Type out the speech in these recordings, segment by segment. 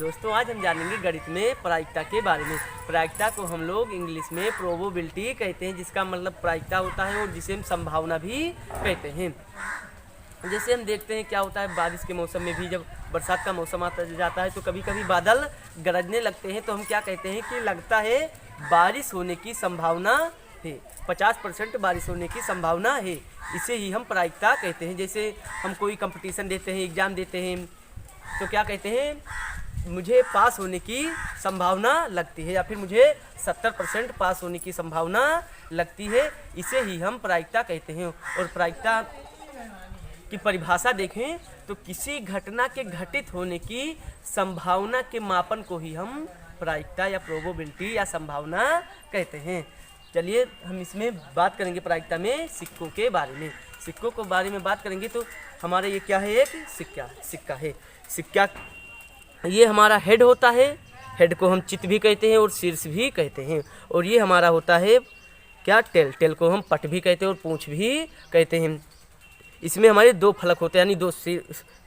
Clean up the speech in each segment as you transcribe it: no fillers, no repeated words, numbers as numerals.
दोस्तों आज हम जानेंगे गणित में प्रायिकता के बारे में। प्रायिकता को हम लोग इंग्लिश में प्रोबेबिलिटी कहते हैं, जिसका मतलब प्रायिकता होता है और जिसे हम संभावना भी कहते हैं। जैसे हम देखते हैं क्या होता है बारिश के मौसम में भी, जब बरसात का मौसम आता जाता है तो कभी कभी बादल गरजने लगते हैं, तो हम क्या कहते हैं कि लगता है बारिश होने की संभावना है, 50% बारिश होने की संभावना है। इसे ही हम प्रायिकता कहते हैं। जैसे हम कोई कंपटीशन देते हैं, एग्ज़ाम देते हैं, तो क्या कहते हैं मुझे पास होने की संभावना लगती है, या फिर मुझे 70% पास होने की संभावना लगती है। इसे ही हम प्रायिकता कहते हैं। और प्रायिकता की परिभाषा देखें तो किसी घटना के घटित होने की संभावना के मापन को ही हम प्रायिकता या प्रोबेबिलिटी या संभावना कहते हैं। चलिए हम इसमें बात करेंगे प्रायिकता में सिक्कों के बारे में। सिक्कों के बारे में बात करेंगे तो हमारे ये क्या है, एक सिक्का है। सिक्का ये हमारा हेड होता है, हेड को हम चित भी कहते हैं और शीर्ष भी कहते हैं। और ये हमारा होता है क्या, टेल को हम पट भी कहते हैं और पूंछ भी कहते हैं। इसमें हमारे दो फलक होते हैं, यानी दो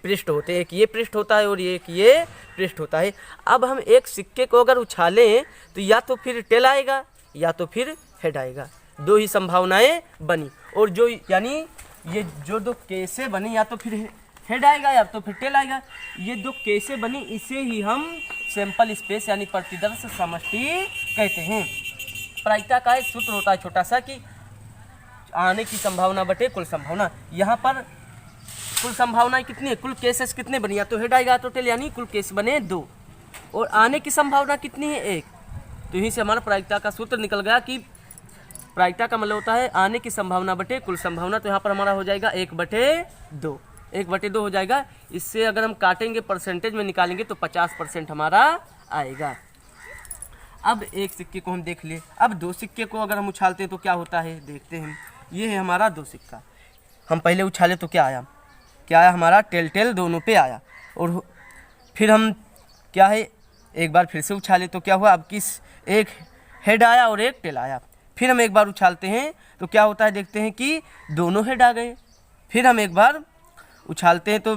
पृष्ठ होते हैं, एक ये पृष्ठ होता है और एक ये पृष्ठ होता है। अब हम एक सिक्के को अगर उछालें तो या तो फिर टेल आएगा या तो फिर हेड आएगा, दो ही संभावनाएं बनी। और जो यानी ये जो दो केसें बनी, या तो फिर हेड आएगा या तो फिर टेल आएगा, ये दो केसें बनी, इसे ही हम सैंपल स्पेस यानी प्रतिदर्श समष्टि कहते हैं। प्रायिकता का एक सूत्र होता है छोटा सा कि आने की संभावना बटे कुल संभावना। यहाँ पर कुल संभावनाएं कितनी है, कुल केसेस कितने बनी, या तो हेड आएगा या तो टेल, यानी कुल केस बने 2। और आने की संभावना कितनी है, 1। तो यहीं से हमारा प्रायिकता का सूत्र निकल गया कि प्रायिकता का मतलब होता है आने की संभावना बटे कुल संभावना। तो यहाँ पर हमारा हो जाएगा 1/2, 1/2 हो जाएगा। इससे अगर हम काटेंगे परसेंटेज में निकालेंगे तो 50% हमारा आएगा। अब एक सिक्के को हम देख लिए, अब दो सिक्के को अगर हम उछालते हैं तो क्या होता है, देखते हैं। ये है हमारा दो सिक्का, हम पहले उछाले तो क्या आया हमारा टेल दोनों पे आया। और फिर हम क्या है एक बार फिर से उछाले तो क्या हुआ, अब एक हेड आया और एक टेल आया। फिर हम एक बार उछालते हैं तो क्या होता है, देखते हैं कि दोनों हेड आ गए। फिर हम एक बार उछालते हैं तो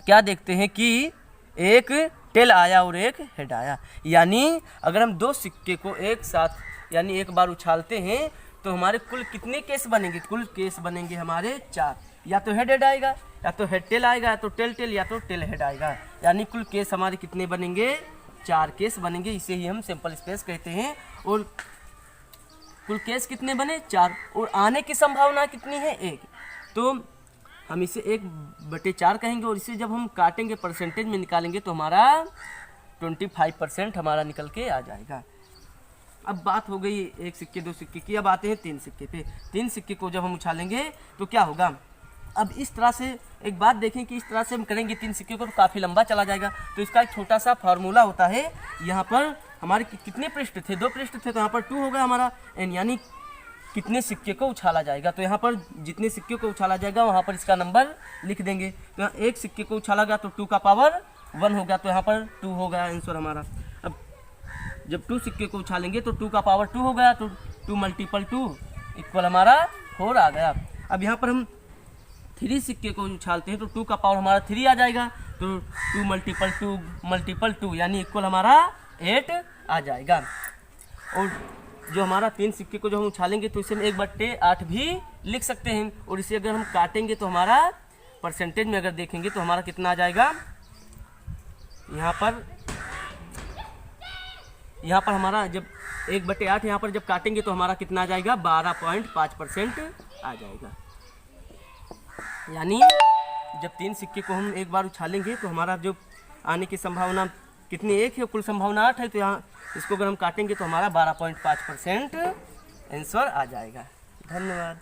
क्या देखते हैं कि एक टेल आया और एक हेड आया। यानी अगर हम दो सिक्के को एक साथ यानी एक बार उछालते हैं तो हमारे कुल कितने केस बनेंगे, कुल केस बनेंगे हमारे 4। या तो हेड आएगा या तो हेड टेल आएगा या तो टेल या तो टेल हेड आएगा। यानी कुल केस हमारे कितने बनेंगे, 4 केस बनेंगे। इसे ही हम सैंपल स्पेस कहते हैं। और कुल केस कितने बने, 4। और आने की संभावना कितनी है, 1। तो हम इसे 1/4 कहेंगे। और इसे जब हम काटेंगे परसेंटेज में निकालेंगे तो हमारा 25% हमारा निकल के आ जाएगा। अब बात हो गई एक सिक्के दो सिक्के की, अब आते हैं 3 सिक्के पे। 3 सिक्के को जब हम उछालेंगे तो क्या होगा, अब इस तरह से एक बात देखें कि इस तरह से हम करेंगे 3 सिक्के को तो काफ़ी लंबा चला जाएगा। तो इसका एक छोटा सा फार्मूला होता है। यहाँ पर हमारे कितने पृष्ठ थे, 2 पृष्ठ थे, तो यहाँ पर 2 होगा हमारा एन, यानी कितने सिक्के को उछाला जाएगा। तो यहाँ पर जितने सिक्के को उछाला जाएगा वहाँ पर इसका नंबर लिख देंगे। तो यहाँ एक सिक्के को उछाला गया तो 2 का पावर 1 होगा, तो यहाँ पर 2 हो गया आंसर हमारा। अब जब 2 सिक्के को उछालेंगे तो 2 का पावर 2 हो गया, तो 2 × 2 इक्वल हमारा 4 आ गया। अब यहाँ पर हम 3 सिक्के को उछालते हैं तो 2 का पावर हमारा 3 आ जाएगा, तो 2 × 2 यानी इक्वल हमारा 8 आ जाएगा। और जो हमारा 3 सिक्के को जो हम उछालेंगे तो इसे हम 1/8 भी लिख सकते हैं। और इसे अगर हम काटेंगे तो हमारा परसेंटेज में अगर देखेंगे तो हमारा कितना आ जाएगा, यहाँ पर हमारा जब 1/8 यहाँ पर जब काटेंगे तो हमारा कितना आ जाएगा, 12.5% आ जाएगा। यानी जब 3 सिक्के को हम एक बार उछालेंगे तो हमारा जो आने की संभावना कितनी, 1 है, कुल संभावना 8 है। तो यहाँ इसको अगर हम काटेंगे तो हमारा 12.5% आंसर आ जाएगा। धन्यवाद।